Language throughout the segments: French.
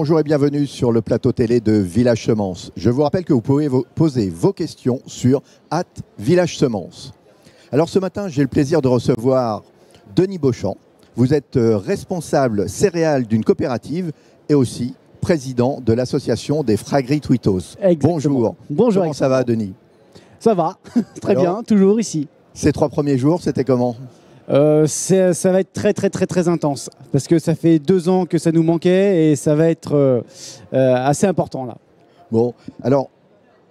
Bonjour et bienvenue sur le plateau télé de Village Semences. Je vous rappelle que vous pouvez poser vos questions sur @VillageSemences. Alors ce matin, j'ai le plaisir de recevoir Denis Beauchamp. Vous êtes responsable céréales d'une coopérative et aussi président de l'association des Fragueries Twitos. Exactement. Bonjour. Bonjour. Comment ça va, Denis? Ça va, très bien, toujours ici. Ces 3 premiers jours, c'était comment? Ça va être très intense parce que ça fait 2 ans que ça nous manquait et ça va être assez important là. Bon, alors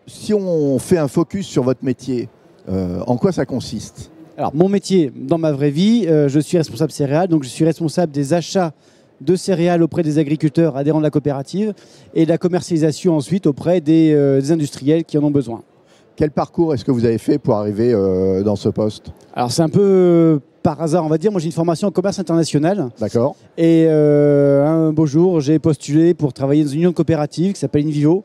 si on fait un focus sur votre métier, en quoi ça consiste? Alors mon métier, dans ma vraie vie, je suis responsable céréales, donc je suis responsable des achats de céréales auprès des agriculteurs adhérents de la coopérative et de la commercialisation ensuite auprès des industriels qui en ont besoin. Quel parcours est-ce que vous avez fait pour arriver dans ce poste? Alors c'est un peu par hasard, on va dire. Moi j'ai une formation en commerce international. D'accord. Et un beau jour, j'ai postulé pour travailler dans une union de coopérative qui s'appelle Invivo.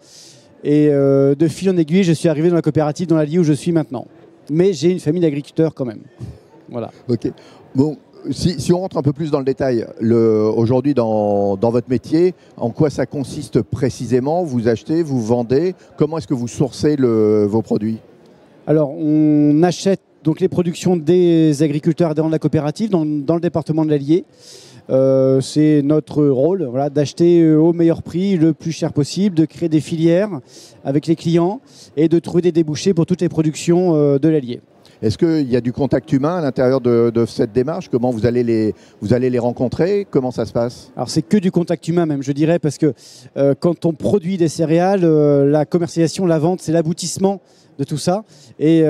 Et de fil en aiguille, je suis arrivé dans la coopérative dans l'Allier où je suis maintenant. Mais j'ai une famille d'agriculteurs quand même. Voilà. Ok. Bon, si on rentre un peu plus dans le détail, aujourd'hui dans votre métier, en quoi ça consiste précisément? Vous achetez, vous vendez? Comment est-ce que vous sourcez vos produits? Alors, on achète donc les productions des agriculteurs adhérents de la coopérative dans le département de l'Allier. C'est notre rôle, voilà, d'acheter au meilleur prix, le plus cher possible, de créer des filières avec les clients et de trouver des débouchés pour toutes les productions de l'Allier. Est-ce qu'il y a du contact humain à l'intérieur de cette démarche? Comment vous allez les rencontrer? Comment ça se passe? Alors c'est que du contact humain même, je dirais, parce que quand on produit des céréales, la commercialisation, la vente, c'est l'aboutissement de tout ça. Et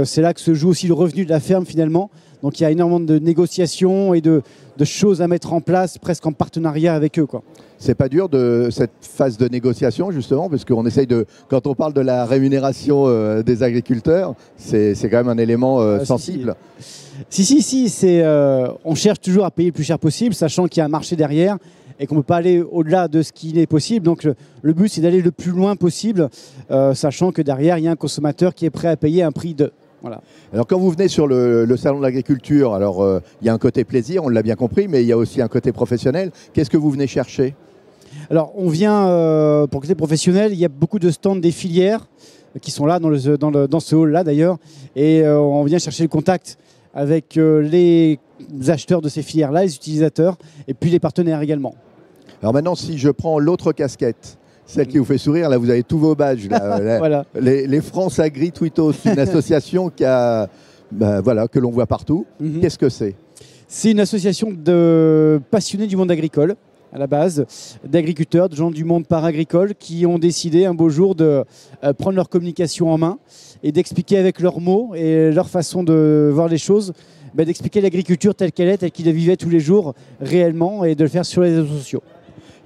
c'est là que se joue aussi le revenu de la ferme finalement. Donc il y a énormément de négociations et de choses à mettre en place, presque en partenariat avec eux, quoi. C'est pas dur de cette phase de négociation justement, parce qu'on essaye quand on parle de la rémunération des agriculteurs, c'est quand même un élément sensible. Si, on cherche toujours à payer le plus cher possible, sachant qu'il y a un marché derrière et qu'on ne peut pas aller au-delà de ce qui est possible. Donc le but, c'est d'aller le plus loin possible, sachant que derrière, il y a un consommateur qui est prêt à payer un prix de... Voilà. Alors quand vous venez sur le salon de l'agriculture, alors il y a un côté plaisir, on l'a bien compris, mais il y a aussi un côté professionnel. Qu'est-ce que vous venez chercher? Alors on vient, pour le côté professionnel, il y a beaucoup de stands des filières qui sont là dans ce hall-là d'ailleurs, et on vient chercher le contact avec les acheteurs de ces filières-là, les utilisateurs, et puis les partenaires également. Alors maintenant, si je prends l'autre casquette, celle qui vous fait sourire, là vous avez tous vos badges. Là, voilà. Les France Agri Twitos, une association que l'on voit partout. Qu'est-ce que c'est? C'est une association de passionnés du monde agricole, à la base, d'agriculteurs, de gens du monde paragricole qui ont décidé un beau jour de prendre leur communication en main et d'expliquer avec leurs mots et leur façon de voir les choses, d'expliquer l'agriculture telle qu'elle est, telle qu'ils la vivaient tous les jours réellement et de le faire sur les réseaux sociaux.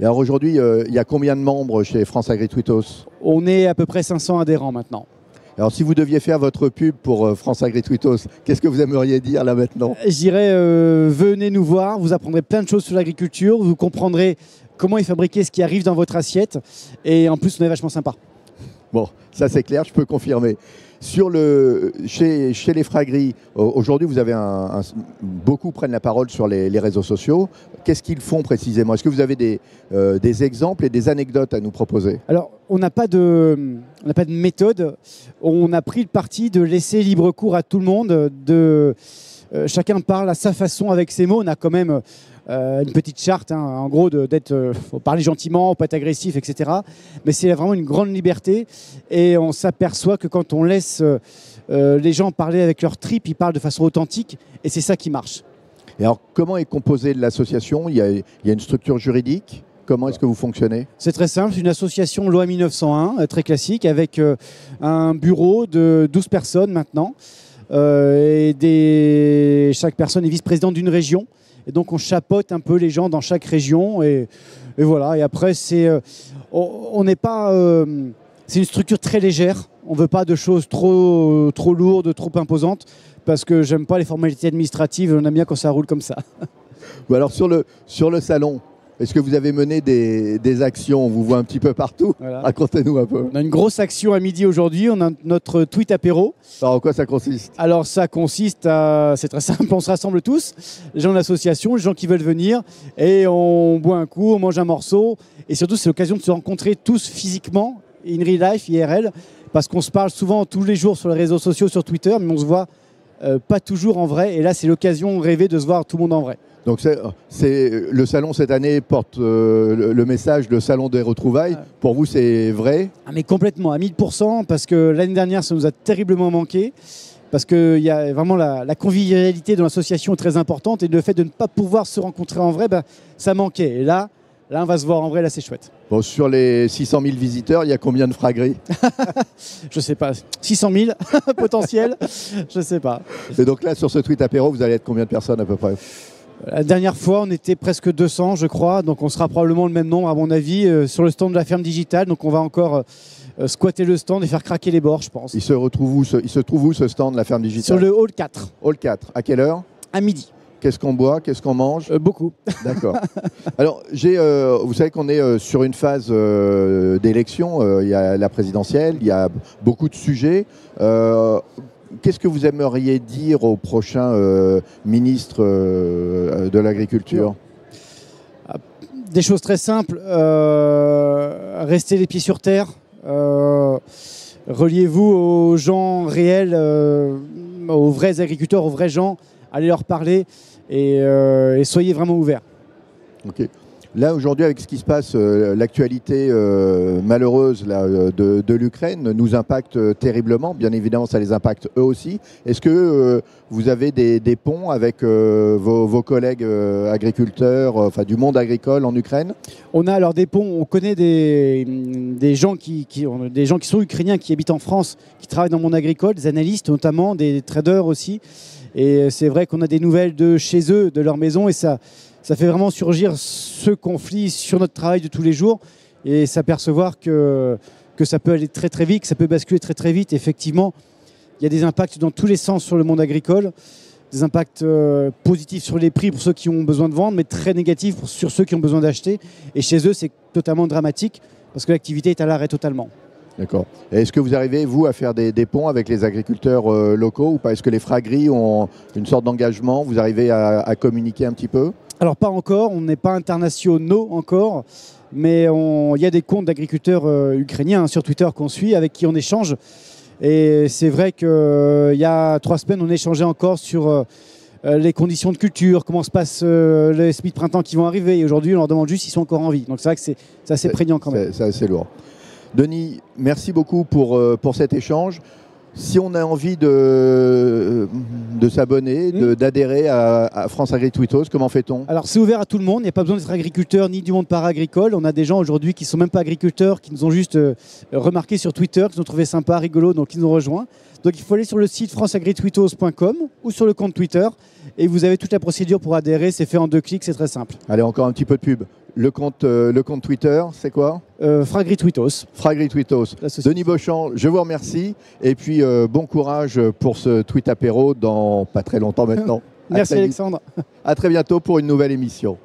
Et alors aujourd'hui, il y a combien de membres chez France Agri Twitos? On est à peu près 500 adhérents maintenant. Alors si vous deviez faire votre pub pour France Agri Twitos, qu'est-ce que vous aimeriez dire là maintenant? Je dirais, venez nous voir, vous apprendrez plein de choses sur l'agriculture, vous comprendrez comment est fabriqué ce qui arrive dans votre assiette et en plus on est vachement sympa. Bon, ça c'est clair, je peux confirmer. Chez les Fragueries, aujourd'hui vous avez beaucoup prennent la parole sur les réseaux sociaux. Qu'est-ce qu'ils font précisément? Est-ce que vous avez des exemples et des anecdotes à nous proposer? Alors, on n'a pas de méthode. On a pris le parti de laisser libre cours à tout le monde. Chacun parle à sa façon avec ses mots. On a quand même une petite charte, hein, en gros, faut parler gentiment, faut pas être agressif, etc. Mais c'est vraiment une grande liberté. Et on s'aperçoit que quand on laisse les gens parler avec leur tripes, ils parlent de façon authentique. Et c'est ça qui marche. Et alors, comment est composée l'association? Il y a une structure juridique? Comment est-ce que vous fonctionnez? C'est très simple, c'est une association loi 1901, très classique, avec un bureau de 12 personnes maintenant. Chaque personne est vice-présidente d'une région. Et donc on chapeaute un peu les gens dans chaque région. Et voilà. Et après, on n'est pas... c'est une structure très légère. On ne veut pas de choses trop lourdes, trop imposantes. Parce que j'aime pas les formalités administratives. On aime bien quand ça roule comme ça. Ou alors sur le salon, Est-ce que vous avez mené des actions? On vous voit un petit peu partout. Voilà. Racontez-nous un peu. On a une grosse action à midi aujourd'hui. On a notre tweet apéro. Alors, en quoi ça consiste? Alors ça consiste à, c'est très simple, on se rassemble tous, les gens de l'association, les gens qui veulent venir, et on boit un coup, on mange un morceau, et surtout c'est l'occasion de se rencontrer tous physiquement, in real life, IRL, parce qu'on se parle souvent tous les jours sur les réseaux sociaux, sur Twitter, mais on se voit pas toujours en vrai, et là c'est l'occasion rêvée de se voir tout le monde en vrai. Donc le salon cette année porte le message de salon des retrouvailles. Pour vous, c'est vrai? Ah, mais complètement, à 1000%, parce que l'année dernière ça nous a terriblement manqué. Parce qu'il y a vraiment la convivialité dans l'association est très importante, et le fait de ne pas pouvoir se rencontrer en vrai, ça manquait. Et là, on va se voir en vrai, là c'est chouette. Bon, sur les 600 000 visiteurs, il y a combien de fragris? Je sais pas, 600 000 potentiels, je sais pas. Et donc là, sur ce tweet apéro, vous allez être combien de personnes à peu près? La dernière fois, on était presque 200, je crois, donc on sera probablement le même nombre, à mon avis, sur le stand de la ferme digitale. Donc on va encore squatter le stand et faire craquer les bords, je pense. Il se trouve où ce stand de la ferme digitale? Sur le hall 4. Hall 4. À quelle heure? À midi. Qu'est-ce qu'on boit? Qu'est-ce qu'on mange? Beaucoup. D'accord. Alors, vous savez qu'on est sur une phase d'élection. Il y a la présidentielle, il y a beaucoup de sujets. Qu'est-ce que vous aimeriez dire au prochain ministre de l'Agriculture? Des choses très simples. Restez les pieds sur terre. Reliez-vous aux gens réels, aux vrais agriculteurs, aux vrais gens. Allez leur parler et soyez vraiment ouverts. Ok. Là, aujourd'hui, avec ce qui se passe, l'actualité malheureuse là, de l'Ukraine nous impacte terriblement. Bien évidemment, ça les impacte eux aussi. Est-ce que vous avez des ponts avec vos collègues agriculteurs, du monde agricole en Ukraine? On a alors des ponts. On connaît des gens qui sont ukrainiens, qui habitent en France, qui travaillent dans le monde agricole, des analystes notamment, des traders aussi. Et c'est vrai qu'on a des nouvelles de chez eux, de leur maison, et ça fait vraiment surgir ce conflit sur notre travail de tous les jours et s'apercevoir que ça peut aller très très vite, que ça peut basculer très très vite. Effectivement, il y a des impacts dans tous les sens sur le monde agricole, des impacts positifs sur les prix pour ceux qui ont besoin de vendre, mais très négatifs sur ceux qui ont besoin d'acheter. Et chez eux, c'est totalement dramatique parce que l'activité est à l'arrêt totalement. D'accord. Est-ce que vous arrivez, vous, à faire des ponts avec les agriculteurs locaux ou pas? Est-ce que les fragris ont une sorte d'engagement? Vous arrivez à communiquer un petit peu? Alors pas encore, on n'est pas internationaux encore, mais il y a des comptes d'agriculteurs ukrainiens sur Twitter qu'on suit, avec qui on échange. Et c'est vrai qu'il y a 3 semaines, on échangeait encore sur les conditions de culture, comment se passent les semis de printemps qui vont arriver. Et aujourd'hui, on leur demande juste s'ils sont encore en vie. Donc c'est vrai que c'est assez prégnant quand même. C'est assez lourd. Denis, merci beaucoup pour cet échange. Si on a envie de s'abonner, d'adhérer à France Agri-Tweetos, comment fait-on? Alors c'est ouvert à tout le monde, il n'y a pas besoin d'être agriculteur ni du monde para-agricole. On a des gens aujourd'hui qui ne sont même pas agriculteurs, qui nous ont juste remarqué sur Twitter, qui nous ont trouvé sympa, rigolo, donc ils nous ont rejoints. Donc il faut aller sur le site franceagritweetos.com ou sur le compte Twitter et vous avez toute la procédure pour adhérer, c'est fait en 2 clics, c'est très simple. Allez, encore un petit peu de pub. Le compte Twitter, c'est quoi? Fragritweetos. Fragritweetos. Denis Beauchamp, je vous remercie. Et puis, bon courage pour ce tweet apéro dans pas très longtemps maintenant. Merci Alexandre. À très bientôt pour une nouvelle émission.